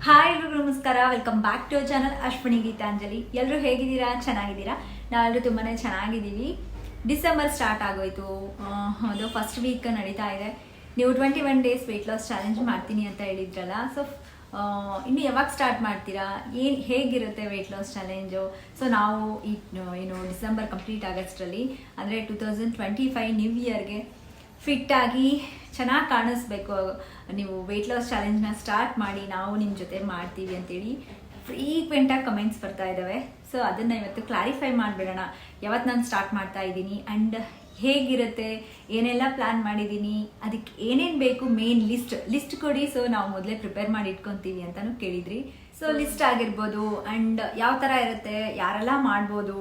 Hi ಎಲ್ರಿಗೂ ನಮಸ್ಕಾರ, welcome back to channel Ashwini Geetanjali. ಎಲ್ಲರೂ ಹೇಗಿದ್ದೀರಾ? ಚೆನ್ನಾಗಿದ್ದೀರಾ? ನಾವೆಲ್ಲರೂ ತುಂಬಾ ಚೆನ್ನಾಗಿದ್ದೀವಿ. ಡಿಸೆಂಬರ್ ಸ್ಟಾರ್ಟ್ ಆಗೋಯ್ತು, ಅದು ಫಸ್ಟ್ ವೀಕ್ ನಡೀತಾ ಇದೆ. ನೀವು 21 ಡೇಸ್ ವೆಯ್ಟ್ ಲಾಸ್ ಚಾಲೆಂಜ್ ಮಾಡ್ತೀನಿ ಅಂತ ಹೇಳಿದ್ರಲ್ಲ, ಸೊ ಇನ್ನು ಯಾವಾಗ ಸ್ಟಾರ್ಟ್ ಮಾಡ್ತೀರಾ? ಹೇಗಿರುತ್ತೆ ವೆಯ್ಟ್ ಲಾಸ್ ಚಾಲೆಂಜು? ಸೊ ನಾವು ಏನು ಡಿಸೆಂಬರ್ ಕಂಪ್ಲೀಟ್ ಆಗಸ್ಟ್ರಲ್ಲಿ ಅಂದರೆ 2025 ನ್ಯೂ ಇಯರ್ಗೆ ಫಿಟ್ಟಾಗಿ ಚೆನ್ನಾಗಿ ಕಾಣಿಸ್ಬೇಕು, ನೀವು ವೆಯ್ಟ್ ಲಾಸ್ ಚಾಲೆಂಜ್ನ ಸ್ಟಾರ್ಟ್ ಮಾಡಿ, ನಾವು ನಿಮ್ಮ ಜೊತೆ ಮಾಡ್ತೀವಿ ಅಂತೇಳಿ ಫ್ರೀಕ್ವೆಂಟಾಗಿ ಕಮೆಂಟ್ಸ್ ಬರ್ತಾ ಇದ್ದಾವೆ. ಸೊ ಅದನ್ನು ಇವತ್ತು ಕ್ಲಾರಿಫೈ ಮಾಡಿಬಿಡೋಣ. ಯಾವತ್ತು ನಾನು ಸ್ಟಾರ್ಟ್ ಮಾಡ್ತಾ ಇದ್ದೀನಿ ಆ್ಯಂಡ್ ಹೇಗಿರುತ್ತೆ, ಏನೆಲ್ಲ ಪ್ಲ್ಯಾನ್ ಮಾಡಿದ್ದೀನಿ, ಅದಕ್ಕೆ ಏನೇನು ಬೇಕು, ಮೇನ್ ಲಿಸ್ಟ್ ಕೊಡಿ. ಸೊ ನಾವು ಮೊದಲೇ ಪ್ರಿಪೇರ್ ಮಾಡಿ ಇಟ್ಕೊತೀವಿ ಅಂತಲೂ ಕೇಳಿದ್ರಿ. ಸೊ ಲಿಸ್ಟ್ ಆಗಿರ್ಬೋದು ಆ್ಯಂಡ್ ಯಾವ ಥರ ಇರುತ್ತೆ, ಯಾರೆಲ್ಲ ಮಾಡ್ಬೋದು,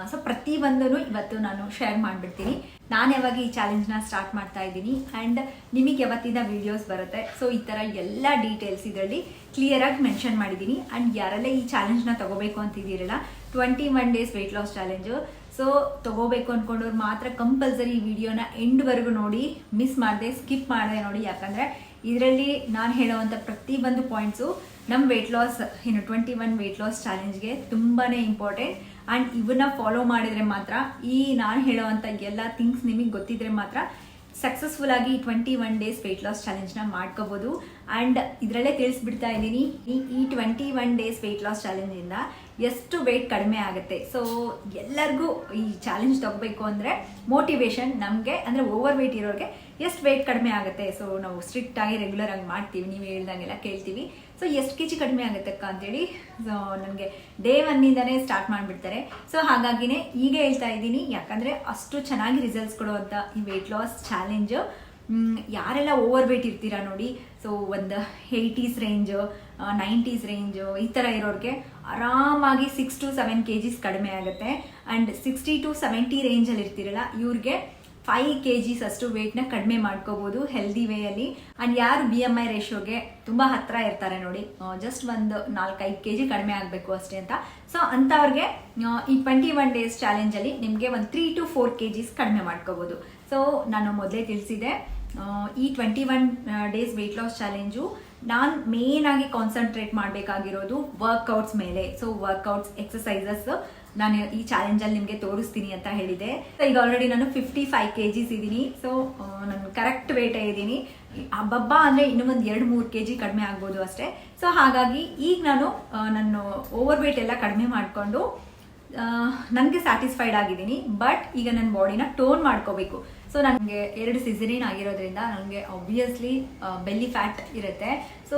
ಸೊ ಪ್ರತಿಯೊಂದೂ ಇವತ್ತು ನಾನು ಶೇರ್ ಮಾಡಿಬಿಡ್ತೀನಿ. ನಾನು ಯಾವಾಗ ಈ ಚಾಲೆಂಜ್ನ ಸ್ಟಾರ್ಟ್ ಮಾಡ್ತಾ ಇದ್ದೀನಿ ಆ್ಯಂಡ್ ನಿಮಗೆ ಯಾವತ್ತಿಂದ ವೀಡಿಯೋಸ್ ಬರುತ್ತೆ, ಸೊ ಈ ಥರ ಎಲ್ಲ ಡೀಟೇಲ್ಸ್ ಇದರಲ್ಲಿ ಕ್ಲಿಯರಾಗಿ ಮೆನ್ಷನ್ ಮಾಡಿದ್ದೀನಿ. ಆ್ಯಂಡ್ ಯಾರೆಲ್ಲ ಈ ಚಾಲೆಂಜ್ನ ತೊಗೋಬೇಕು ಅಂತಿದ್ದೀರಲ್ಲ, 21 days weight loss challenge, so ತೊಗೋಬೇಕು ಅಂದ್ಕೊಂಡವ್ರು ಮಾತ್ರ ಕಂಪಲ್ಸರಿ ಈ ವಿಡಿಯೋನ ಎಂಡ್ವರೆಗೂ ನೋಡಿ, ಮಿಸ್ ಮಾಡದೆ ಸ್ಕಿಪ್ ಮಾಡದೆ ನೋಡಿ. ಯಾಕಂದರೆ ಇದರಲ್ಲಿ ನಾನು ಹೇಳೋವಂಥ ಪ್ರತಿಯೊಂದು ಪಾಯಿಂಟ್ಸು ನಮ್ಮ ವೆಯ್ಟ್ ಲಾಸ್ 21 ವೆಯ್ಟ್ ಲಾಸ್ ಚಾಲೆಂಜ್ಗೆ ತುಂಬಾ ಇಂಪಾರ್ಟೆಂಟ್. ಆ್ಯಂಡ್ ಇವನ್ನ ಫಾಲೋ ಮಾಡಿದರೆ ಮಾತ್ರ, ಈ ನಾನು ಹೇಳೋವಂಥ ಎಲ್ಲ ಥಿಂಗ್ಸ್ ನಿಮಗೆ ಗೊತ್ತಿದ್ರೆ ಮಾತ್ರ ಸಕ್ಸಸ್ಫುಲ್ ಆಗಿ 21 ಡೇಸ್ ವೆಯ್ಟ್ ಲಾಸ್ ಚಾಲೆಂಜ್ನ ಮಾಡ್ಕೋಬೋದು. ಆ್ಯಂಡ್ ಇದರಲ್ಲೇ ತಿಳಿಸ್ಬಿಡ್ತಾ ಇದ್ದೀನಿ, ಈ 21 ಡೇಸ್ ವೆಯ್ಟ್ ಲಾಸ್ ಚಾಲೆಂಜಿಂದ ಎಷ್ಟು ವೆಯ್ಟ್ ಕಡಿಮೆ ಆಗುತ್ತೆ. ಸೊ ಎಲ್ಲರಿಗೂ ಈ ಚಾಲೆಂಜ್ ತಗೋಬೇಕು ಅಂದರೆ ಮೋಟಿವೇಶನ್ ನಮಗೆ, ಅಂದರೆ ಓವರ್ ವೆಯ್ಟ್ ಇರೋರಿಗೆ ಎಷ್ಟು ವೆಯ್ಟ್ ಕಡಿಮೆ ಆಗುತ್ತೆ. ಸೊ ನಾವು ಸ್ಟ್ರಿಕ್ಟಾಗಿ ರೆಗ್ಯುಲರ್ ಆಗಿ ಮಾಡ್ತೀವಿ, ನೀವು ಹೇಳ್ದಂಗೆಲ್ಲ ಕೇಳ್ತೀವಿ. ಸೊ ಎಷ್ಟು ಕೆ ಜಿ ಕಡಿಮೆ ಆಗುತ್ತಕ್ಕ ಅಂತೇಳಿ ಸೊ ನನಗೆ ಡೇ 1ಇಂದನೇ ಸ್ಟಾರ್ಟ್ ಮಾಡಿಬಿಡ್ತಾರೆ. ಸೊ ಹಾಗಾಗಿನೇ ಈಗ ಹೇಳ್ತಾ ಇದ್ದೀನಿ, ಯಾಕಂದರೆ ಅಷ್ಟು ಚೆನ್ನಾಗಿ ರಿಸಲ್ಟ್ಸ್ ಕೊಡುವಂಥ ಈ ವೆಯ್ಟ್ ಲಾಸ್ ಚಾಲೆಂಜು ಯಾರೆಲ್ಲ ಓವರ್ ವೆಯ್ಟ್ ಇರ್ತೀರಾ ನೋಡಿ, ಸೊ ಒಂದು 80s ರೇಂಜು 90s ರೇಂಜು ಈ ಥರ ಇರೋರಿಗೆ ಆರಾಮಾಗಿ 6 to 7 kgs ಕಡಿಮೆ ಆಗುತ್ತೆ. ಆ್ಯಂಡ್ 60 to 70 ರೇಂಜಲ್ಲಿ ಇರ್ತೀರಲ್ಲ, ಇವ್ರಿಗೆ 5 kgs ಅಷ್ಟು ವೆಯ್ಟ್ನ ಕಡಿಮೆ ಮಾಡ್ಕೋಬೋದು ಹೆಲ್ದಿ ವೇಯಲ್ಲಿ. ಆ್ಯಂಡ್ ಯಾರು BMI ರೇಷಿಯೋಗೆ ತುಂಬ ಹತ್ತಿರ ಇರ್ತಾರೆ ನೋಡಿ, ಜಸ್ಟ್ ಒಂದು 4-5 kg ಕಡಿಮೆ ಆಗಬೇಕು ಅಷ್ಟೇ ಅಂತ, ಸೊ ಅಂಥವ್ರಿಗೆ ಈ 21 ಡೇಸ್ ಚಾಲೆಂಜಲ್ಲಿ ನಿಮಗೆ ಒಂದು 3 to 4 kgs ಕಡಿಮೆ ಮಾಡ್ಕೋಬೋದು. ಸೊ ನಾನು ಮೊದಲೇ ತಿಳಿಸಿದೆ, ಈ 21 ಡೇಸ್ ವೆಯ್ಟ್ ಲಾಸ್ ಚಾಲೆಂಜು ನಾನು ಮೇನಾಗಿ ಕಾನ್ಸಂಟ್ರೇಟ್ ಮಾಡಬೇಕಾಗಿರೋದು ವರ್ಕೌಟ್ಸ್ ಮೇಲೆ. ಸೊ ವರ್ಕೌಟ್ಸ್, ಎಕ್ಸಸೈಸಸ್ ನಾನು ಈ ಚಾಲೆಂಜಲ್ಲಿ ನಿಮಗೆ ತೋರಿಸ್ತೀನಿ ಅಂತ ಹೇಳಿದೆ. ಈಗ ಆಲ್ರೆಡಿ ನಾನು 55 kgs ಇದ್ದೀನಿ. ಸೊ ನಾನು ಕರೆಕ್ಟ್ ವೇಟೇ ಇದ್ದೀನಿ. ಹಬ್ಬ ಅಂದರೆ ಇನ್ನೂ ಒಂದು 2-3 kg ಕಡಿಮೆ ಆಗ್ಬೋದು ಅಷ್ಟೇ. ಸೊ ಹಾಗಾಗಿ ಈಗ ನಾನು ಓವರ್ ವೇಟ್ ಎಲ್ಲ ಕಡಿಮೆ ಮಾಡಿಕೊಂಡು ನನಗೆ ಸ್ಯಾಟಿಸ್ಫೈಡ್ ಆಗಿದ್ದೀನಿ. ಬಟ್ ಈಗ ನನ್ನ ಬಾಡಿನ ಟೋನ್ ಮಾಡ್ಕೋಬೇಕು. ಸೊ ನನಗೆ 2 ಸಿಸೇರಿಯನ್ ಆಗಿರೋದ್ರಿಂದ ನನಗೆ ಆಬ್ವಿಯಸ್ಲಿ ಬೆಲ್ಲಿ ಫ್ಯಾಟ್ ಇರುತ್ತೆ. ಸೊ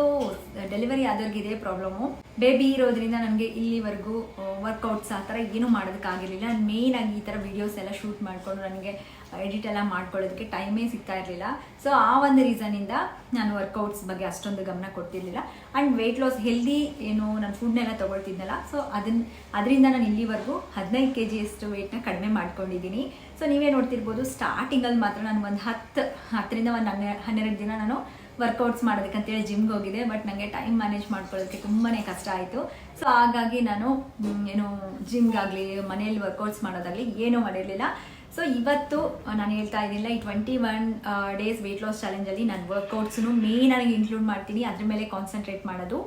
ಡೆಲಿವರಿ ಆದವ್ರಿಗೆ ಇದೇ ಪ್ರಾಬ್ಲಮ್ಮು. ಬೇಬಿ ಇರೋದ್ರಿಂದ ನನಗೆ ಇಲ್ಲಿವರೆಗೂ ವರ್ಕೌಟ್ಸ್ ಆ ಥರ ಏನೂ ಮಾಡೋದಕ್ಕಾಗಿರಲಿಲ್ಲ. ಮೇಯ್ನಾಗಿ ಈ ಥರ ವೀಡಿಯೋಸ್ ಎಲ್ಲ ಶೂಟ್ ಮಾಡಿಕೊಂಡು ನನಗೆ ಎಡಿಟ್ ಎಲ್ಲ ಮಾಡ್ಕೊಳ್ಳೋದಕ್ಕೆ ಟೈಮೇ ಸಿಗ್ತಾ ಇರಲಿಲ್ಲ. ಸೊ ಆ ಒಂದು ರೀಸನಿಂದ ನಾನು ವರ್ಕೌಟ್ಸ್ ಬಗ್ಗೆ ಅಷ್ಟೊಂದು ಗಮನ ಕೊಡ್ತಿರ್ಲಿಲ್ಲ. ಆ್ಯಂಡ್ ವೆಯ್ಟ್ ಲಾಸ್ ಹೆಲ್ದಿ ಏನು ನಾನು ಫುಡ್ನೆಲ್ಲ ತೊಗೊಳ್ತಿದ್ನಲ್ಲ, ಸೊ ಅದರಿಂದ ನಾನು ಇಲ್ಲಿವರೆಗೂ 15 kg ಅಷ್ಟು ವೆಯ್ಟ್ನ ಕಡಿಮೆ ಮಾಡ್ಕೊಂಡಿದ್ದೀನಿ. ಸೊ ನೀವೇ ನೋಡ್ತಿರ್ಬೋದು, ಸ್ಟಾರ್ಟಿಂಗಲ್ಲಿ ಮಾತ್ರ ನಾನು ಒಂದು 10ರಿಂದ ಒಂದು 12 ದಿನ ನಾನು ವರ್ಕೌಟ್ಸ್ ಮಾಡೋದಕ್ಕಂತೇಳಿ ಜಿಮ್ಗೆ ಹೋಗಿದೆ. ಬಟ್ ನನಗೆ ಟೈಮ್ ಮ್ಯಾನೇಜ್ ಮಾಡ್ಕೊಳ್ಳೋದಕ್ಕೆ ತುಂಬಾ ಕಷ್ಟ ಆಯಿತು. ಸೊ ಹಾಗಾಗಿ ನಾನು ಏನು ಜಿಮ್ಗಾಗಲಿ ಮನೆಯಲ್ಲಿ ವರ್ಕೌಟ್ಸ್ ಮಾಡೋದಾಗಲಿ ಏನೂ ಮಾಡಿರಲಿಲ್ಲ. ಸೊ ಇವತ್ತು ನಾನು ಹೇಳ್ತಾ ಇದ್ದಿಲ್ಲ, ಈ 21 ಡೇಸ್ ವೆಯ್ಟ್ ಲಾಸ್ ಚಾಲೆಂಜಲ್ಲಿ ನಾನು ವರ್ಕೌಟ್ಸನ್ನು ಮೇಯ್ನಾಗಿ ಇನ್ಕ್ಲೂಡ್ ಮಾಡ್ತೀನಿ, ಅದ್ರ ಮೇಲೆ ಕಾನ್ಸಂಟ್ರೇಟ್ ಮಾಡೋದು.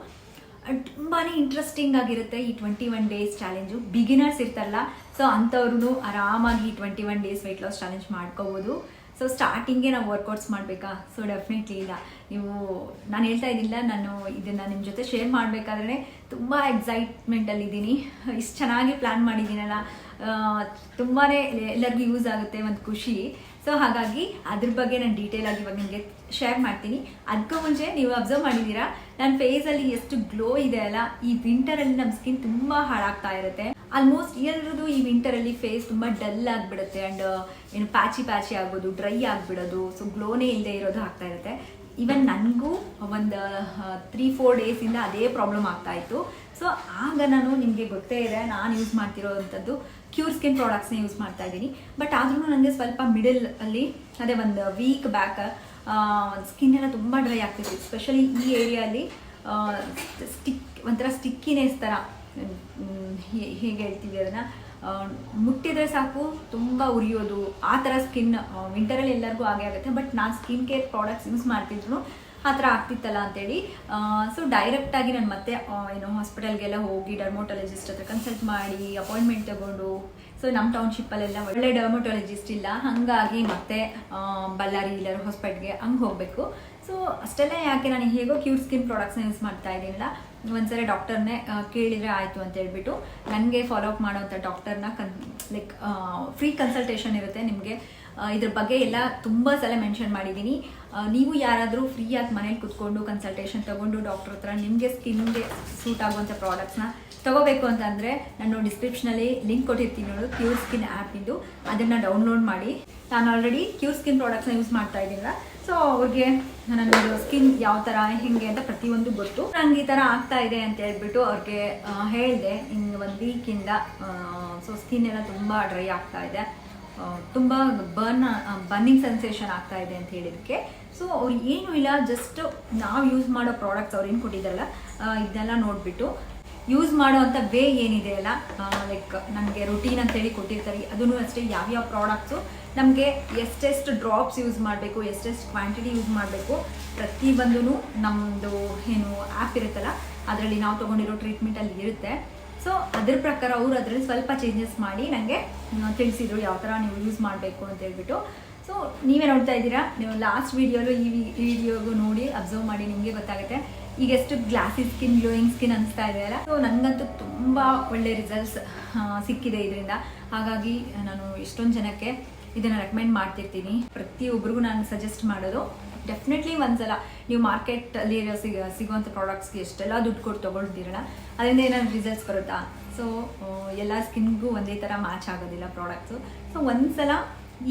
ತುಂಬಾ ಇಂಟ್ರೆಸ್ಟಿಂಗ್ ಆಗಿರುತ್ತೆ ಈ 21 ಡೇಸ್ ಚಾಲೆಂಜು. ಬಿಗಿನರ್ಸ್ ಇರ್ತಾರಲ್ಲ, ಸೊ ಅಂಥವ್ರು ಆರಾಮಾಗಿ 21 ಡೇಸ್ ವೆಯ್ಟ್ ಲಾಸ್ ಚಾಲೆಂಜ್ ಮಾಡ್ಕೋಬೋದು. ಸೊ ಸ್ಟಾರ್ಟಿಂಗೇ ನಾವು ವರ್ಕೌಟ್ಸ್ ಮಾಡಬೇಕಾ? ಸೊ ಡೆಫಿನೆಟ್ಲಿ ಇಲ್ಲ. ನಾನು ಹೇಳ್ತಾ ಇದ್ದಿಲ್ಲ, ನಾನು ಇದನ್ನು ನಿಮ್ಮ ಜೊತೆ ಶೇರ್ ಮಾಡಬೇಕಾದ್ರೆ ತುಂಬ ಎಕ್ಸೈಟ್ಮೆಂಟಲ್ಲಿದ್ದೀನಿ. ಇಷ್ಟು ಚೆನ್ನಾಗಿ ಪ್ಲ್ಯಾನ್ ಮಾಡಿದ್ದೀನಲ್ಲ, ತುಂಬಾ ಎಲ್ಲರಿಗೂ ಯೂಸ್ ಆಗುತ್ತೆ, ಒಂದು ಖುಷಿ. ಸೊ ಹಾಗಾಗಿ ಅದ್ರ ಬಗ್ಗೆ ನಾನು ಡೀಟೇಲಾಗಿ ಇವಾಗ ನಿಮಗೆ ಶೇರ್ ಮಾಡ್ತೀನಿ. ಅದಕ್ಕೂ ಮುಂಚೆ ನೀವು ಅಬ್ಸರ್ವ್ ಮಾಡಿದ್ದೀರಾ, ನನ್ನ ಫೇಸಲ್ಲಿ ಎಷ್ಟು ಗ್ಲೋ ಇದೆ ಅಲ್ಲ. ಈ ವಿಂಟರಲ್ಲಿ ನಮ್ಮ ಸ್ಕಿನ್ ತುಂಬ ಹಾಳಾಗ್ತಾ ಇರುತ್ತೆ. ಆಲ್ಮೋಸ್ಟ್ ಎಲ್ಲರದ್ದು ಈ ವಿಂಟರಲ್ಲಿ ಫೇಸ್ ತುಂಬ ಡಲ್ ಆಗಿಬಿಡುತ್ತೆ. ಆ್ಯಂಡ್ ಏನು ಪ್ಯಾಚಿ ಆಗ್ಬೋದು, ಡ್ರೈ ಆಗಿಬಿಡೋದು, ಸೊ ಗ್ಲೋನೇ ಇಲ್ಲದೆ ಇರೋದು ಆಗ್ತಾ ಇರುತ್ತೆ. ಈವನ್ ನನಗೂ ಒಂದು 3-4 ಡೇಸಿಂದ ಅದೇ ಪ್ರಾಬ್ಲಮ್ ಆಗ್ತಾಯಿತ್ತು. ಸೊ ಆಗ ನಾನು ನಿಮಗೆ ಗೊತ್ತೇ ಇದೆ, ನಾನು ಯೂಸ್ ಮಾಡ್ತಿರೋವಂಥದ್ದು ಕ್ಯೂರ್ ಸ್ಕಿನ್ ಪ್ರಾಡಕ್ಟ್ಸ್ನ ಯೂಸ್ ಮಾಡ್ತಾ ಇದ್ದೀನಿ. ಬಟ್ ಆದ್ರೂ ನನಗೆ ಸ್ವಲ್ಪ ಮಿಡಲ್ ಅಲ್ಲಿ, ಅದೇ ಒಂದು ವೀಕ್ ಬ್ಯಾಕ್ ಸ್ಕಿನ್ ಎಲ್ಲ ತುಂಬ ಡ್ರೈ ಆಗ್ತಿತ್ತು. ಸ್ಪೆಷಲಿ ಈ ಏರಿಯಲ್ಲಿ ಒಂಥರ ಸ್ಟಿಕ್ಕಿನೆಸ್ ಥರ, ಹೇಗೆ ಹೇಳ್ತೀವಿ ಅದನ್ನು, ಮುಟ್ಟಿದ್ರೆ ಸಾಕು ತುಂಬ ಉರಿಯೋದು, ಆ ಥರ ಸ್ಕಿನ್ ವಿಂಟರಲ್ಲಿ ಎಲ್ಲರಿಗೂ ಆಗೇ ಆಗುತ್ತೆ. ಬಟ್ ನಾನು ಸ್ಕಿನ್ ಕೇರ್ ಪ್ರಾಡಕ್ಟ್ಸ್ ಯೂಸ್ ಮಾಡ್ತಿದ್ರು ಆ ಥರ ಆಗ್ತಿತ್ತಲ್ಲ ಅಂತೇಳಿ ಸೊ ಡೈರೆಕ್ಟಾಗಿ ನಾನು ಮತ್ತೆ ಹಾಸ್ಪಿಟಲ್ಗೆಲ್ಲ ಹೋಗಿ ಡರ್ಮೋಟಾಲಜಿಸ್ಟ್ ಹತ್ರ ಕನ್ಸಲ್ಟ್ ಮಾಡಿ ಅಪಾಯಿಂಟ್ಮೆಂಟ್ ತಗೊಂಡು, ಸೊ ನಮ್ಮ ಟೌನ್ಶಿಪ್ಪಲ್ಲೆಲ್ಲ ಒಳ್ಳೆ ಡರ್ಮೋಟಾಲಜಿಸ್ಟ್ ಇಲ್ಲ, ಹಾಗಾಗಿ ಮತ್ತೆ ಬಳ್ಳಾರಿ ಇಲ್ಲರೂ ಹಾಸ್ಪಿಟ್ಲ್ಗೆ ಹಂಗೆ ಹೋಗಬೇಕು. ಸೊ ಅಷ್ಟೆಲ್ಲ ಯಾಕೆ, ನಾನು ಹೇಗೋ ಕ್ಯೂಟ್ ಸ್ಕಿನ್ ಪ್ರಾಡಕ್ಟ್ಸ್ನ ಯೂಸ್ ಮಾಡ್ತಾ ಇದ್ದೀನಲ್ಲ, ಒಂದ್ಸರಿ ಡಾಕ್ಟರ್ನೇ ಕೇಳಿದರೆ ಆಯಿತು ಅಂತ ಹೇಳ್ಬಿಟ್ಟು ನನಗೆ ಫಾಲೋ ಅಪ್ ಮಾಡೋವಂಥ ಡಾಕ್ಟರ್ನ ಲೈಕ್ ಫ್ರೀ ಕನ್ಸಲ್ಟೇಷನ್ ಇರುತ್ತೆ ನಿಮಗೆ. ಇದ್ರ ಬಗ್ಗೆ ಎಲ್ಲ ತುಂಬ ಸಲ ಮೆನ್ಷನ್ ಮಾಡಿದ್ದೀನಿ. ನೀವು ಯಾರಾದರೂ ಫ್ರೀಯಾಗಿ ಮನೇಲಿ ಕುತ್ಕೊಂಡು ಕನ್ಸಲ್ಟೇಷನ್ ತೊಗೊಂಡು ಡಾಕ್ಟರ್ ಹತ್ರ ನಿಮಗೆ ಸ್ಕಿನ್ಗೆ ಸೂಟ್ ಆಗುವಂಥ ಪ್ರಾಡಕ್ಟ್ಸ್ನ ತೊಗೋಬೇಕು ಅಂತಂದರೆ ನಾನು ಡಿಸ್ಕ್ರಿಪ್ಷನಲ್ಲಿ ಲಿಂಕ್ ಕೊಟ್ಟಿರ್ತೀನಿ ನೋಡು, ಕ್ಯೂರ್ ಸ್ಕಿನ್ ಆ್ಯಪಿಂದು, ಅದನ್ನು ಡೌನ್ಲೋಡ್ ಮಾಡಿ. ನಾನು ಆಲ್ರೆಡಿ ಕ್ಯೂರ್ ಸ್ಕಿನ್ ಪ್ರಾಡಕ್ಟ್ಸ್ನ ಯೂಸ್ ಮಾಡ್ತಾ ಇದ್ದೀನಲ್ಲ, ಸೊ ಅವ್ರಿಗೆ ನನ್ನ ಸ್ಕಿನ್ ಯಾವ ಥರ ಹೆಂಗೆ ಅಂತ ಪ್ರತಿಯೊಂದು ಗೊತ್ತು. ನಂಗೆ ಈ ಥರ ಆಗ್ತಾ ಇದೆ ಅಂತ ಹೇಳ್ಬಿಟ್ಟು ಅವ್ರಿಗೆ ಹೇಳಿದೆ, ಹಿಂಗೆ 1 ವೀಕಿಂದ ಸೊ ಸ್ಕಿನ್ ಎಲ್ಲ ತುಂಬ ಡ್ರೈ ಆಗ್ತಾ ಇದೆ, ತುಂಬ ಬರ್ನಿಂಗ್ ಸೆನ್ಸೇಷನ್ ಆಗ್ತಾ ಇದೆ ಅಂತ ಹೇಳಿದಕ್ಕೆ, ಸೊ ಅವ್ರು ಏನೂ ಇಲ್ಲ, ಜಸ್ಟ್ ನಾವು ಯೂಸ್ ಮಾಡೋ ಪ್ರಾಡಕ್ಟ್ಸ್ ಅವ್ರು ಏನು ಕೊಟ್ಟಿದ್ದಾರಲ್ಲ ಇದನ್ನೆಲ್ಲ ನೋಡಿಬಿಟ್ಟು ಯೂಸ್ ಮಾಡೋ ಅಂಥ ವೇ ಏನಿದೆ ಅಲ್ಲ, ಲೈಕ್ ನಮಗೆ ರುಟೀನ್ ಅಂತೇಳಿ ಕೊಟ್ಟಿರ್ತಾರೆ, ಅದೂ ಅಷ್ಟೇ ಯಾವ್ಯಾವ ಪ್ರಾಡಕ್ಟ್ಸು ನಮಗೆ ಎಷ್ಟೆಷ್ಟು ಡ್ರಾಪ್ಸ್ ಯೂಸ್ ಮಾಡಬೇಕು, ಎಷ್ಟೆಷ್ಟು ಕ್ವಾಂಟಿಟಿ ಯೂಸ್ ಮಾಡಬೇಕು, ಪ್ರತಿಯೊಂದೂ ನಮ್ಮದು ಏನು ಆ್ಯಪ್ ಇರುತ್ತಲ್ಲ ಅದರಲ್ಲಿ ನಾವು ತೊಗೊಂಡಿರೋ ಟ್ರೀಟ್ಮೆಂಟಲ್ಲಿ ಇರುತ್ತೆ. ಸೊ ಅದ್ರ ಪ್ರಕಾರ ಅವರು ಅದರಲ್ಲಿ ಸ್ವಲ್ಪ ಚೇಂಜಸ್ ಮಾಡಿ ನನಗೆ ತಿಳಿಸಿದರು ಯಾವ ಥರ ನೀವು ಯೂಸ್ ಮಾಡಬೇಕು ಅಂತ ಹೇಳ್ಬಿಟ್ಟು. ಸೊ ನೀವೇ ನೋಡ್ತಾ ಇದ್ದೀರಾ, ನೀವು ಲಾಸ್ಟ್ ವೀಡಿಯೋಲು ಈ ವಿಡಿಯೋಗೂ ನೋಡಿ ಅಬ್ಸರ್ವ್ ಮಾಡಿ ನಿಮಗೆ ಗೊತ್ತಾಗುತ್ತೆ ಈಗ ಎಷ್ಟು ಗ್ಲಾಸಿ ಸ್ಕಿನ್, ಗ್ಲೋಯಿಂಗ್ ಸ್ಕಿನ್ ಅನಿಸ್ತಾ ಇದೆ ಅಲ್ಲ. ಸೊ ನನಗಂತೂ ತುಂಬ ಒಳ್ಳೆ ರಿಸಲ್ಟ್ಸ್ ಸಿಕ್ಕಿದೆ ಇದರಿಂದ. ಹಾಗಾಗಿ ನಾನು ಎಷ್ಟೊಂದು ಜನಕ್ಕೆ ಇದನ್ನು ರೆಕಮೆಂಡ್ ಮಾಡ್ತಿರ್ತೀನಿ. ಪ್ರತಿಯೊಬ್ಬರಿಗೂ ನಾನು ಸಜೆಸ್ಟ್ ಮಾಡೋದು, ಡೆಫಿನೆಟ್ಲಿ ಒಂದ್ಸಲ ನೀವು ಮಾರ್ಕೆಟಲ್ಲಿ ಸಿಗುವಂಥ ಪ್ರಾಡಕ್ಟ್ಸ್ಗೆ ಎಷ್ಟೆಲ್ಲ ದುಡ್ಡು ಕೊಟ್ಟು ತೊಗೊಳ್ತೀರಲ್ಲ, ಅದರಿಂದ ಏನಾದ್ರು ರಿಸಲ್ಟ್ಸ್ ಬರುತ್ತಾ? ಸೊ ಎಲ್ಲ ಸ್ಕಿನ್ಗೂ ಒಂದೇ ಥರ ಮ್ಯಾಚ್ ಆಗೋದಿಲ್ಲ ಪ್ರಾಡಕ್ಟ್ಸು. ಸೊ ಒಂದ್ಸಲ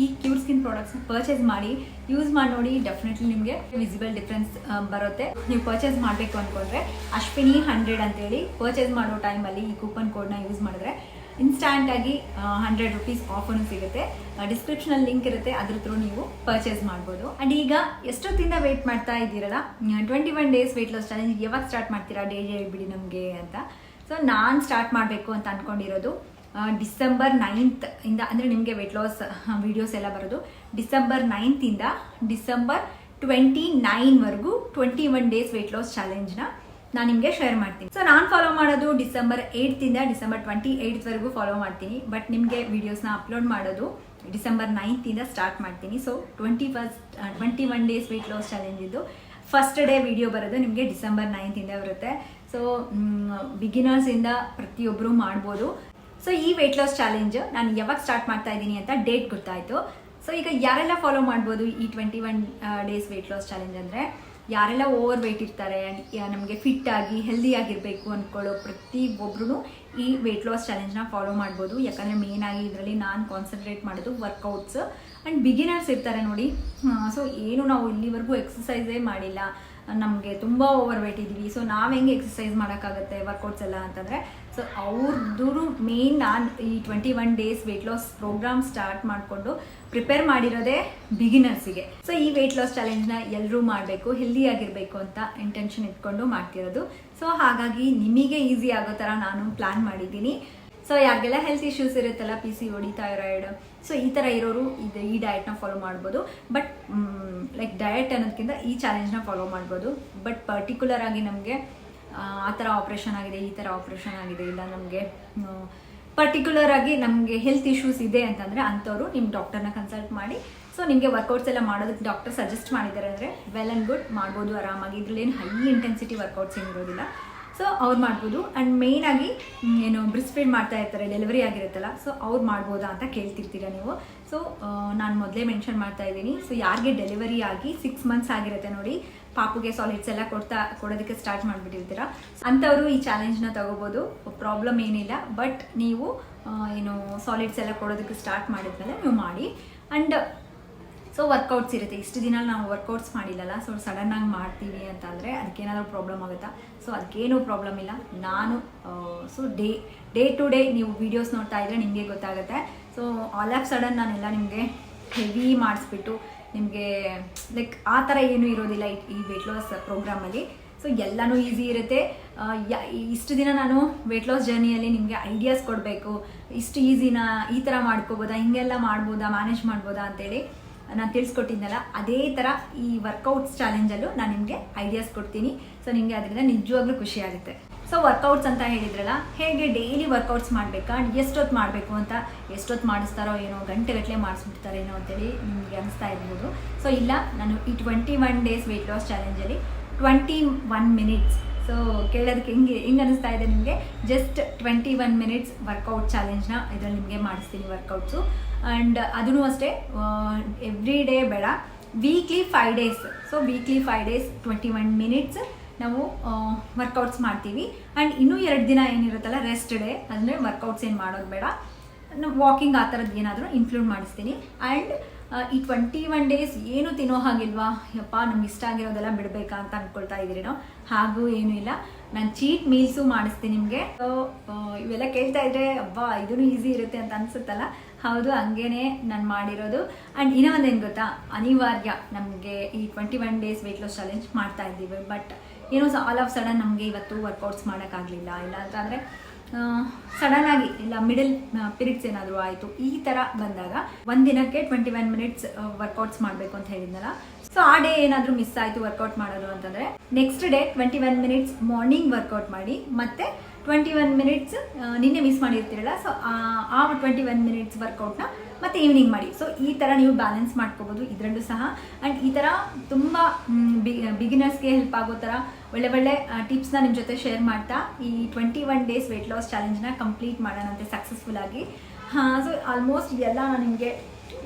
ಈ ಕ್ಯೂರ್ ಸ್ಕಿನ್ ಪ್ರಾಡಕ್ಟ್ಸ್ನ ಪರ್ಚೇಸ್ ಮಾಡಿ ಯೂಸ್ ಮಾಡಿ ನೋಡಿ, ಡೆಫಿನೆಟ್ಲಿ ನಿಮಗೆ ವಿಸಿಬಲ್ ಡಿಫ್ರೆನ್ಸ್ ಬರುತ್ತೆ. ನೀವು ಪರ್ಚೇಸ್ ಮಾಡಬೇಕು ಅಂದ್ಕೊಂಡ್ರೆ ಅಶ್ವಿನಿ 100 ಅಂತೇಳಿ ಪರ್ಚೇಸ್ ಮಾಡೋ ಟೈಮಲ್ಲಿ ಈ ಕೂಪನ್ ಕೋಡ್ನ ಯೂಸ್ ಮಾಡಿದ್ರೆ ಇನ್ಸ್ಟ್ಯಾಂಟಾಗಿ 100 ರೂಪೀಸ್ ಆಫರ್ನು ಸಿಗುತ್ತೆ. ಡಿಸ್ಕ್ರಿಪ್ಷನಲ್ಲಿ ಲಿಂಕ್ ಇರುತ್ತೆ, ಅದ್ರ ಥ್ರೂ ನೀವು ಪರ್ಚೇಸ್ ಮಾಡ್ಬೋದು. ಆ್ಯಂಡ್ ಈಗ ಎಷ್ಟೊತ್ತಿಂದ ವೆಯ್ಟ್ ಮಾಡ್ತಾ ಇದ್ದೀರಲ್ಲ, 21 ಡೇಸ್ ವೆಯ್ಟ್ ಲಾಸ್ ಚಾಲೆಂಜ್ ಯಾವಾಗ ಸ್ಟಾರ್ಟ್ ಮಾಡ್ತೀರಾ, ಡೈಲಿ ಹೇಳ್ಬಿಡಿ ನಮಗೆ ಅಂತ. ಸೊ ನಾನು ಸ್ಟಾರ್ಟ್ ಮಾಡಬೇಕು ಅಂತ ಅಂದ್ಕೊಂಡಿರೋದು ಡಿಸೆಂಬರ್ 9th ಇಂದ, ಅಂದರೆ ನಿಮಗೆ ವೆಯ್ಟ್ ಲಾಸ್ ವೀಡಿಯೋಸ್ ಎಲ್ಲ ಬರೋದು ಡಿಸೆಂಬರ್ 9th ಇಂದ ಡಿಸೆಂಬರ್ 29ವರೆಗೂ 21 ಡೇಸ್ ವೆಯ್ಟ್ ಲಾಸ್ ಚಾಲೆಂಜ್ನ ನಾನು ನಿಮಗೆ ಶೇರ್ ಮಾಡ್ತೀನಿ. ಸೊ ನಾನು ಫಾಲೋ ಮಾಡೋದು ಡಿಸೆಂಬರ್ 8th ಇಂದ ಡಿಸೆಂಬರ್ 28ವರೆಗೂ ಫಾಲೋ ಮಾಡ್ತೀನಿ. ಬಟ್ ನಿಮಗೆ ವೀಡಿಯೋಸ್ನ ಅಪ್ಲೋಡ್ ಮಾಡೋದು ಡಿಸೆಂಬರ್ 9th ಇಂದ ಸ್ಟಾರ್ಟ್ ಮಾಡ್ತೀನಿ. So 21 days weight loss challenge ಇದ್ದು ಫಸ್ಟ್ ಡೇ ವಿಡಿಯೋ ಬರೋದು ನಿಮಗೆ ಡಿಸೆಂಬರ್ 9th ಇಂದ ಬರುತ್ತೆ. ಸೊ ಬಿಗಿನರ್ಸಿಂದ ಪ್ರತಿಯೊಬ್ಬರು ಮಾಡ್ಬೋದು. ಸೊ ಈ ವೆಯ್ಟ್ ಲಾಸ್ ಚಾಲೆಂಜ್ ನಾನು ಯಾವಾಗ ಸ್ಟಾರ್ಟ್ ಮಾಡ್ತಾ ಇದ್ದೀನಿ ಅಂತ ಡೇಟ್ ಗೊತ್ತಾಯಿತು. ಸೊ ಈಗ ಯಾರೆಲ್ಲ ಫಾಲೋ ಮಾಡ್ಬೋದು ಈ 21 ಡೇಸ್ ವೆಯ್ಟ್ ಲಾಸ್ ಚಾಲೆಂಜ್ ಅಂದರೆ, ಯಾರೆಲ್ಲ ಓವರ್ ವೆಯ್ಟ್ ಇರ್ತಾರೆ, ನಮಗೆ ಫಿಟ್ ಆಗಿ ಹೆಲ್ದಿ ಆಗಿರಬೇಕು ಅಂದ್ಕೊಳ್ಳೋ ಪ್ರತಿಯೊಬ್ಬರೂ ಈ ವೆಯ್ಟ್ ಲಾಸ್ ಚಾಲೆಂಜ್ನ ಫಾಲೋ ಮಾಡ್ಬೋದು. ಯಾಕಂದರೆ ಮೇಯ್ನಾಗಿ ಇದರಲ್ಲಿ ನಾನು ಕಾನ್ಸಂಟ್ರೇಟ್ ಮಾಡೋದು ವರ್ಕೌಟ್ಸ್. ಆ್ಯಂಡ್ ಬಿಗಿನರ್ಸ್ ಇರ್ತಾರೆ ನೋಡಿ, ಸೊ ಏನು ನಾವು ಇಲ್ಲಿವರೆಗೂ ಎಕ್ಸಸೈಸೇ ಮಾಡಿಲ್ಲ, ನಮಗೆ ತುಂಬ ಓವರ್ ವೆಯ್ಟ್ ಇದ್ದೀವಿ, ಸೊ ನಾವು ಹೆಂಗೆ ಎಕ್ಸಸೈಸ್ ಮಾಡೋಕ್ಕಾಗುತ್ತೆ ವರ್ಕೌಟ್ಸ್ ಎಲ್ಲ ಅಂತಂದರೆ, ಸೊ ಅವ್ರದ್ದು ಮೇನ್ ನಾನು ಈ 21 days weight loss program start ಮಾಡಿಕೊಂಡು ಪ್ರಿಪೇರ್ ಮಾಡಿರೋದೇ ಬಿಗಿನರ್ಸಿಗೆ. ಸೊ ಈ ವೆಯ್ಟ್ ಲಾಸ್ ಚಾಲೆಂಜ್ನ ಎಲ್ಲರೂ ಮಾಡಬೇಕು, ಹೆಲ್ದಿ ಆಗಿರಬೇಕು ಅಂತ ಇಂಟೆನ್ಷನ್ ಇಟ್ಕೊಂಡು ಮಾಡ್ತಿರೋದು. ಸೊ ಹಾಗಾಗಿ ನಿಮಗೆ ಈಸಿ ಆಗೋ ಥರ ನಾನು ಪ್ಲ್ಯಾನ್ ಮಾಡಿದ್ದೀನಿ. ಸೊ ಯಾರಿಗೆಲ್ಲ ಹೆಲ್ತ್ ಇಶ್ಯೂಸ್ ಇರುತ್ತಲ್ಲ, PCOD, ಥೈರಾಯ್ಡ್, ಸೊ ಈ ಥರ ಇರೋರು ಈ ಡಯಟ್ನ ಫಾಲೋ ಮಾಡ್ಬೋದು. ಬಟ್ ಲೈಕ್ ಡಯಟ್ ಅನ್ನೋದಕ್ಕಿಂತ ಈ ಚಾಲೆಂಜ್ನ ಫಾಲೋ ಮಾಡ್ಬೋದು. ಬಟ್ ಪರ್ಟಿಕ್ಯುಲರ್ ಆಗಿ ನಮಗೆ ಆ ಥರ ಆಪ್ರೇಷನ್ ಆಗಿದೆ, ಈ ಥರ ಆಪ್ರೇಷನ್ ಆಗಿದೆ, ಇಲ್ಲ ನಮಗೆ ಪರ್ಟಿಕ್ಯುಲರ್ ಆಗಿ ನಮಗೆ ಹೆಲ್ತ್ ಇಶ್ಯೂಸ್ ಇದೆ ಅಂತಂದರೆ ಅಂಥವ್ರು ನಿಮ್ಮ ಡಾಕ್ಟರ್ನ ಕನ್ಸಲ್ಟ್ ಮಾಡಿ, ಸೊ ನಿಮಗೆ ವರ್ಕೌಟ್ಸ್ ಎಲ್ಲ ಮಾಡೋದಕ್ಕೆ ಡಾಕ್ಟರ್ ಸಜೆಸ್ಟ್ ಮಾಡಿದ್ದಾರೆ ಅಂದರೆ ವೆಲ್ ಆ್ಯಂಡ್ ಗುಡ್, ಮಾಡ್ಬೋದು ಆರಾಮಾಗಿ. ಇದರಲ್ಲಿ ಏನು ಹೈ ಇಂಟೆನ್ಸಿಟಿ ವರ್ಕೌಟ್ಸ್ ಏನಿರೋದಿಲ್ಲ, ಸೊ ಅವ್ರು ಮಾಡ್ಬೋದು. ಆ್ಯಂಡ್ ಮೇಯ್ನಾಗಿ ಏನು ಬ್ರೆಸ್ಟ್ ಫೀಡ್ ಮಾಡ್ತಾ ಇರ್ತಾರೆ, ಡೆಲಿವರಿ ಆಗಿರುತ್ತಲ್ಲ, ಸೊ ಅವ್ರು ಮಾಡ್ಬೋದಾ ಅಂತ ಕೇಳ್ತಿರ್ತೀರ ನೀವು. ಸೊ ನಾನು ಮೊದಲೇ ಮೆನ್ಷನ್ ಮಾಡ್ತಾ ಇದ್ದೀನಿ. ಸೊ ಯಾರಿಗೆ ಡೆಲಿವರಿ ಆಗಿ 6 ಮಂತ್ಸ್ ಆಗಿರುತ್ತೆ ನೋಡಿ, ಪಾಪುಗೆ ಸಾಲಿಡ್ಸ್ ಎಲ್ಲ ಕೊಡೋದಕ್ಕೆ ಸ್ಟಾರ್ಟ್ ಮಾಡಿಬಿಟ್ಟಿರ್ತೀರ, ಅಂಥವರು ಈ ಚಾಲೆಂಜ್ನ ತಗೋಬೋದು, ಪ್ರಾಬ್ಲಮ್ ಏನಿಲ್ಲ. ಬಟ್ ನೀವು ಏನು ಸಾಲಿಡ್ಸ್ ಎಲ್ಲ ಕೊಡೋದಕ್ಕೆ ಸ್ಟಾರ್ಟ್ ಮಾಡಿದ್ಮೇಲೆ ನೀವು ಮಾಡಿ. ಆ್ಯಂಡ್ ಸೊ ವರ್ಕೌಟ್ಸ್ ಇರುತ್ತೆ, ಇಷ್ಟು ದಿನ ನಾವು ವರ್ಕೌಟ್ಸ್ ಮಾಡಿಲ್ಲಲ್ಲ, ಸೊ ಸಡನ್ನಾಗಿ ಮಾಡ್ತೀವಿ ಅಂತಂದರೆ ಅದಕ್ಕೇನಾದರೂ ಪ್ರಾಬ್ಲಮ್ ಆಗುತ್ತಾ? ಸೊ ಅದಕ್ಕೇನೂ ಪ್ರಾಬ್ಲಮ್ ಇಲ್ಲ. ನಾನು ಸೊ ಡೇ ಟು ಡೇ ನೀವು ವೀಡಿಯೋಸ್ ನೋಡ್ತಾ ಇದ್ದರೆ ನಿಮಗೆ ಗೊತ್ತಾಗುತ್ತೆ. ಸೊ ಆಲ್ ಆಫ್ ಸಡನ್ ನಾನೆಲ್ಲ ನಿಮಗೆ ಹೆವಿ ಮಾಡಿಸ್ಬಿಟ್ಟು ನಿಮಗೆ ಲೈಕ್ ಆ ಥರ ಏನೂ ಇರೋದಿಲ್ಲ ಈ ವೆಯ್ಟ್ ಲಾಸ್ ಪ್ರೋಗ್ರಾಮಲ್ಲಿ. ಸೊ ಎಲ್ಲನೂ ಈಸಿ ಇರುತ್ತೆ. ಇಷ್ಟು ದಿನ ನಾನು ವೆಯ್ಟ್ ಲಾಸ್ ಜರ್ನಿಯಲ್ಲಿ ನಿಮಗೆ ಐಡಿಯಾಸ್ ಕೊಡಬೇಕು, ಇಷ್ಟು ಈಸಿನ ಈ ಥರ ಮಾಡ್ಕೋಬೋದಾ, ಹಿಂಗೆಲ್ಲ ಮಾಡ್ಬೋದಾ, ಮ್ಯಾನೇಜ್ ಮಾಡ್ಬೋದಾ ಅಂತೇಳಿ ನಾನು ತಿಳಿಸ್ಕೊಟ್ಟಿದ್ದೆನಲ್ಲ ಅದೇ ಥರ ಈ ವರ್ಕೌಟ್ಸ್ ಚಾಲೆಂಜಲ್ಲೂ ನಾನು ನಿಮಗೆ ಐಡಿಯಾಸ್ ಕೊಡ್ತೀನಿ. ಸೊ ನಿಮಗೆ ಅದರಿಂದ ನಿಜವಾಗ್ಲೂ ಖುಷಿ ಆಗುತ್ತೆ. ಸೊ ವರ್ಕೌಟ್ಸ್ ಅಂತ ಹೇಳಿದ್ರಲ್ಲ, ಹೇಗೆ ಡೈಲಿ ವರ್ಕೌಟ್ಸ್ ಮಾಡಬೇಕಾ, ಎಷ್ಟೊತ್ತು ಮಾಡಬೇಕು ಅಂತ, ಎಷ್ಟೊತ್ತು ಮಾಡಿಸ್ತಾರೋ ಏನೋ, ಗಂಟೆಗಟ್ಟಲೆ ಮಾಡಿಸ್ಬಿಡ್ತಾರೇನೋ ಅಂತೇಳಿ ನಿಮಗೆ ಅನಿಸ್ತಾ ಇರ್ಬೋದು. ಸೊ ಇಲ್ಲ, ನಾನು ಈ 21 ಡೇಸ್ ವೆಯ್ಟ್ ಲಾಸ್ ಚಾಲೆಂಜಲ್ಲಿ 21 ಮಿನಿಟ್ಸ್, ಸೊ ಕೇಳೋದಕ್ಕೆ ಹೆಂಗೆ ಅನಿಸ್ತಾ ಇದೆ ನಿಮಗೆ, ಜಸ್ಟ್ 21 ಮಿನಿಟ್ಸ್ ವರ್ಕೌಟ್ ಚಾಲೆಂಜ್ನ ಇದರಲ್ಲಿ ನಿಮಗೆ ಮಾಡಿಸ್ತೀನಿ ವರ್ಕೌಟ್ಸು. ಆ್ಯಂಡ್ ಅದೂ ಅಷ್ಟೇ ಎವ್ರಿ ಡೇ ಬೇಡ, weekly 5 days. So weekly 5 days 21 minutes ನಾವು ವರ್ಕೌಟ್ಸ್ ಮಾಡ್ತೀವಿ. ಆ್ಯಂಡ್ ಇನ್ನೂ 2 ದಿನ ಏನಿರುತ್ತಲ್ಲ ರೆಸ್ಟ್ ಡೇ, ಅಂದರೆ ವರ್ಕೌಟ್ಸ್ ಏನು ಮಾಡೋದು ಬೇಡ, ವಾಕಿಂಗ್ ಆ ಥರದ್ದು ಏನಾದರೂ ಇನ್ಕ್ಲೂಡ್ ಮಾಡಿಸ್ತೀನಿ. ಆ್ಯಂಡ್ ಈ 21 ಡೇಸ್ ಏನು ತಿನ್ನೋ ಹಾಗಿಲ್ವಾ, ಯಪ್ಪ ನಮ್ಗೆ ಇಷ್ಟ ಆಗಿರೋದೆಲ್ಲ ಬಿಡಬೇಕಾ ಅಂತ ಅಂದ್ಕೊಳ್ತಾ ಇದ್ದೀರೇನೋ, ಹಾಗೂ ಏನೂ ಇಲ್ಲ, ನಾನು ಚೀಟ್ ಮೀಲ್ಸು ಮಾಡಿಸ್ತೀನಿ ನಿಮಗೆ. ಸೊ ಇವೆಲ್ಲ ಕೇಳ್ತಾ ಇದ್ರೆ ಅಬ್ಬಾ ಇದೂ ಈಸಿ ಇರುತ್ತೆ ಅಂತ ಅನಿಸುತ್ತಲ್ಲ, ಹೌದು ಹಂಗೇನೆ ನಾನು ಮಾಡಿರೋದು. ಆ್ಯಂಡ್ ಇನ್ನೂ ಒಂದೇನು ಗೊತ್ತಾ, ಅನಿವಾರ್ಯ ನಮಗೆ ಈ 21 ಡೇಸ್ ವೆಯ್ಟ್ ಲಾಸ್ ಚಾಲೆಂಜ್ ಮಾಡ್ತಾ ಇದ್ದೀವಿ. ಬಟ್ ಏನೋ ಆಲ್ ಆಫ್ ಸಡನ್ ನಮಗೆ ಇವತ್ತು ವರ್ಕೌಟ್ಸ್ ಮಾಡೋಕ್ಕಾಗಲಿಲ್ಲ, ಇಲ್ಲ ಅಂತಂದರೆ ಸಡನ್ನಾಗಿ ಇಲ್ಲ ಮಿಡಲ್ ಪೀರಿಯಡ್ಸ್ ಏನಾದರೂ ಆಯಿತು, ಈ ಥರ ಬಂದಾಗ ಒಂದಿನಕ್ಕೆ 21 ಮಿನಿಟ್ಸ್ ವರ್ಕೌಟ್ಸ್ ಮಾಡಬೇಕು ಅಂತ ಹೇಳಿದ್ನಲ್ಲ. ಸೊ ಆ ಡೇ ಏನಾದರೂ ಮಿಸ್ ಆಯಿತು ವರ್ಕೌಟ್ ಮಾಡೋದು ಅಂತಂದರೆ next day 21 minutes morning workout ಮಾಡಿ, ಮತ್ತು 21 ಮಿನಿಟ್ಸ್ ನಿನ್ನೆ ಮಿಸ್ ಮಾಡಿರ್ತೀರಲ್ಲ, ಸೊ ಆ 21 ಮಿನಿಟ್ಸ್ ವರ್ಕೌಟ್ನ ಮತ್ತು ಈವ್ನಿಂಗ್ ಮಾಡಿ. ಸೊ ಈ ಥರ ನೀವು ಬ್ಯಾಲೆನ್ಸ್ ಮಾಡ್ಕೋಬೋದು ಇದರಲ್ಲೂ ಸಹ. ಆ್ಯಂಡ್ ಈ ಥರ ತುಂಬ ಬಿಗಿನರ್ಸ್ಗೆ ಹೆಲ್ಪ್ ಆಗೋ ಥರ ಒಳ್ಳೆ ಟಿಪ್ಸ್ನ ನಿಮ್ಮ ಜೊತೆ ಶೇರ್ ಮಾಡ್ತಾ ಈ 21 ಡೇಸ್ ವೆಯ್ಟ್ ಲಾಸ್ ಚಾಲೆಂಜ್ನ ಕಂಪ್ಲೀಟ್ ಮಾಡೋಣಂತೆ ಸಕ್ಸಸ್ಫುಲ್ಲಾಗಿ. ಸೊ ಆಲ್ಮೋಸ್ಟ್ ಇದೆಲ್ಲ ನಾನು ನಿಮಗೆ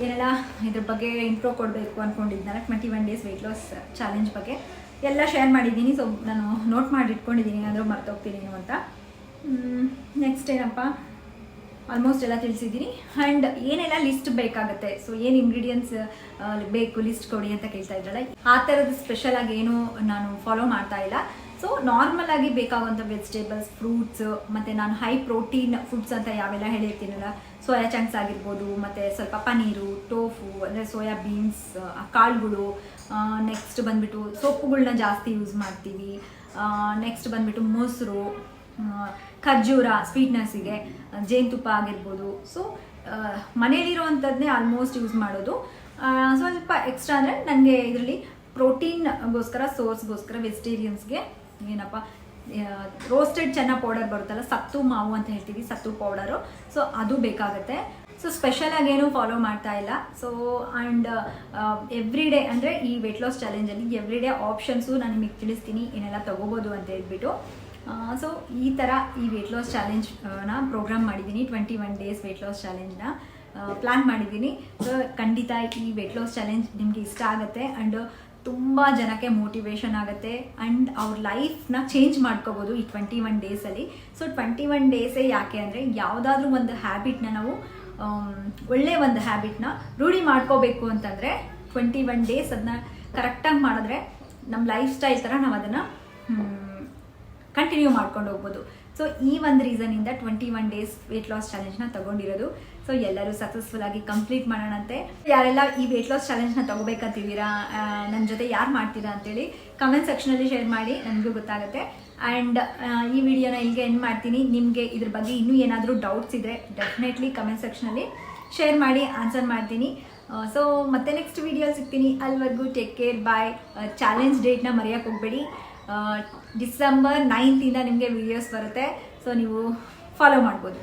ಏನೆಲ್ಲ ಇದ್ರ ಬಗ್ಗೆ ಇಂಟ್ರೋ ಕೊಡಬೇಕು ಅಂದ್ಕೊಂಡಿದ್ದೀನಲ್ಲ 21 ಡೇಸ್ ವೆಯ್ಟ್ ಲಾಸ್ ಚಾಲೆಂಜ್ ಬಗ್ಗೆ ಎಲ್ಲ ಶೇರ್ ಮಾಡಿದ್ದೀನಿ. ಸೊ ನಾನು ನೋಟ್ ಮಾಡಿ ಇಟ್ಕೊಂಡಿದ್ದೀನಿ, ಏನಾದರೂ ಮರ್ತೋಗ್ತೀನಿ ಅಂತ. ನೆಕ್ಸ್ಟ್ ಏನಪ್ಪ, ಆಲ್ಮೋಸ್ಟ್ ಎಲ್ಲ ತಿಳಿಸಿದ್ದೀನಿ. ಆ್ಯಂಡ್ ಏನೆಲ್ಲ ಲಿಸ್ಟ್ ಬೇಕಾಗುತ್ತೆ, ಸೊ ಏನು ಇಂಗ್ರೀಡಿಯೆಂಟ್ಸ್ ಬೇಕು ಲಿಸ್ಟ್ ಕೊಡಿ ಅಂತ ಕೇಳ್ತಾ ಇದ್ರಲ್ಲ, ಆ ಥರದ್ದು ಸ್ಪೆಷಲ್ ಆಗಿ ಏನು ನಾನು ಫಾಲೋ ಮಾಡ್ತಾ ಇಲ್ಲ. ಸೊ ನಾರ್ಮಲ್ ಆಗಿ ಬೇಕಾಗುವಂಥ ವೆಜಿಟೇಬಲ್ಸ್, ಫ್ರೂಟ್ಸ್, ಮತ್ತು ನಾನು ಹೈ ಪ್ರೋಟೀನ್ ಫುಡ್ಸ್ ಅಂತ ಯಾವೆಲ್ಲ ಹೇಳಿರ್ತೀನಲ್ಲ, ಸೋಯಾ ಚಂಕ್ಸ್ ಆಗಿರ್ಬೋದು, ಮತ್ತು ಸ್ವಲ್ಪ ಪನೀರು, ಟೋಫು ಅಂದರೆ ಸೋಯಾ ಬೀನ್ಸ್ ಕಾಳುಗಳು, ನೆಕ್ಸ್ಟ್ ಬಂದುಬಿಟ್ಟು ಸೊಪ್ಪುಗಳನ್ನ ಜಾಸ್ತಿ ಯೂಸ್ ಮಾಡ್ತೀವಿ, ನೆಕ್ಸ್ಟ್ ಬಂದುಬಿಟ್ಟು ಮೊಸರು, ಖರ್ಜೂರ ಸ್ವೀಟ್ನೆಸ್ಸಿಗೆ, ಜೇನುತುಪ್ಪ ಆಗಿರ್ಬೋದು. ಸೊ ಮನೇಲಿರೋವಂಥದ್ದನ್ನೇ ಆಲ್ಮೋಸ್ಟ್ ಯೂಸ್ ಮಾಡೋದು. ಸ್ವಲ್ಪ ಎಕ್ಸ್ಟ್ರಾ ಅಂದರೆ ನನಗೆ ಇದರಲ್ಲಿ ಪ್ರೋಟೀನ್ಗೋಸ್ಕರ ಸೋರ್ಸ್ಗೋಸ್ಕರ ವೆಜಿಟೇರಿಯನ್ಸ್ಗೆ ಏನಪ್ಪ ರೋಸ್ಟೆಡ್ ಚೆನ್ನ ಪೌಡರ್ ಬರುತ್ತಲ್ಲ, ಸತ್ತು ಮಾವು ಅಂತ ಹೇಳ್ತೀವಿ, ಸತ್ತು ಪೌಡರು, ಸೊ ಅದು ಬೇಕಾಗುತ್ತೆ. ಸೊ ಸ್ಪೆಷಲಾಗಿ ಏನೂ ಫಾಲೋ ಮಾಡ್ತಾ ಇಲ್ಲ. ಸೊ ಆ್ಯಂಡ್ ಎವ್ರಿ ಡೇ ಅಂದರೆ ಈ ವೆಯ್ಟ್ ಲಾಸ್ ಚಾಲೆಂಜಲ್ಲಿ ಎವ್ರಿ ಡೇ ಆಪ್ಷನ್ಸು ನಾನು ನಿಮಗೆ ತಿಳಿಸ್ತೀನಿ ಏನೆಲ್ಲ ತೊಗೋಬೋದು ಅಂತ ಹೇಳ್ಬಿಟ್ಟು. ಸೊ ಈ ಥರ ಈ ವೆಯ್ಟ್ ಲಾಸ್ ಚಾಲೆಂಜ್ನ ಪ್ರೋಗ್ರಾಮ್ ಮಾಡಿದ್ದೀನಿ, 21 ಡೇಸ್ ವೆಯ್ಟ್ ಲಾಸ್ ಚಾಲೆಂಜ್ನ ಪ್ಲ್ಯಾನ್ ಮಾಡಿದ್ದೀನಿ. ಸೊ ಖಂಡಿತ ಈ ವೆಯ್ಟ್ ಲಾಸ್ ಚಾಲೆಂಜ್ ನಿಮಗೆ ಇಷ್ಟ ಆಗುತ್ತೆ, ಆ್ಯಂಡ್ ತುಂಬ ಜನಕ್ಕೆ ಮೋಟಿವೇಶನ್ ಆಗುತ್ತೆ, ಆ್ಯಂಡ್ ಅವ್ರ ಲೈಫ್ನ ಚೇಂಜ್ ಮಾಡ್ಕೋಬೋದು ಈ 21 ಡೇಸಲ್ಲಿ. ಸೊ 21 ಡೇಸೇ ಯಾಕೆ ಅಂದರೆ, ಯಾವುದಾದ್ರೂ ಒಂದು ಹ್ಯಾಬಿಟ್ನ ನಾವು ಒಳ್ಳೆಯ ಒಂದು ಹ್ಯಾಬಿಟ್ನ ರೂಢಿ ಮಾಡ್ಕೋಬೇಕು ಅಂತಂದರೆ 21 ಡೇಸ್ ಅದನ್ನ ಕರೆಕ್ಟಾಗಿ ಮಾಡಿದ್ರೆ ನಮ್ಮ ಲೈಫ್ ಸ್ಟೈಲ್ ಥರ ನಾವು ಅದನ್ನು ಕಂಟಿನ್ಯೂ ಮಾಡ್ಕೊಂಡು ಹೋಗ್ಬೋದು. ಸೊ ಈ ಒಂದು ರೀಸನಿಂದ 21 ಡೇಸ್ ವೆಯ್ಟ್ ಲಾಸ್ ಚಾಲೆಂಜ್ನ ತೊಗೊಂಡಿರೋದು. ಸೊ ಎಲ್ಲರೂ ಸಕ್ಸಸ್ಫುಲ್ ಆಗಿ ಕಂಪ್ಲೀಟ್ ಮಾಡೋಣಂತೆ. ಯಾರೆಲ್ಲ ಈ ವೆಯ್ಟ್ ಲಾಸ್ ಚಾಲೆಂಜ್ನ ತೊಗೋಬೇಕಂತಿದ್ದೀರಾ, ನನ್ನ ಜೊತೆ ಯಾರು ಮಾಡ್ತೀರಾ ಅಂತೇಳಿ ಕಮೆಂಟ್ ಸೆಕ್ಷನಲ್ಲಿ ಶೇರ್ ಮಾಡಿ, ನನಗೂ ಗೊತ್ತಾಗುತ್ತೆ. ಆ್ಯಂಡ್ ಈ ವಿಡಿಯೋನ ಇಲ್ಲಿಗೆ ಎಂಡ್ ಮಾಡ್ತೀನಿ. ನಿಮಗೆ ಇದ್ರ ಬಗ್ಗೆ ಇನ್ನೂ ಏನಾದರೂ ಡೌಟ್ಸ್ ಇದ್ದರೆ ಡೆಫಿನೆಟ್ಲಿ ಕಮೆಂಟ್ ಸೆಕ್ಷನಲ್ಲಿ ಶೇರ್ ಮಾಡಿ, ಆನ್ಸರ್ ಮಾಡ್ತೀನಿ. ಸೊ ಮತ್ತೆ ನೆಕ್ಸ್ಟ್ ವಿಡಿಯೋಲಿ ಸಿಗ್ತೀನಿ. ಅಲ್ಲಿವರೆಗೂ ಟೇಕ್ ಕೇರ್, ಬಾಯ್. ಚಾಲೆಂಜ್ ಡೇಟ್ನ ಮರೆಯೋಕ್ಕೆ ಹೋಗಬೇಡಿ, ಡಿಸೆಂಬರ್ 9th ನಿಮಗೆ ವಿಡಿಯೋಸ್ ಬರುತ್ತೆ. ಸೊ ನೀವು ಫಾಲೋ ಮಾಡ್ಬೋದು.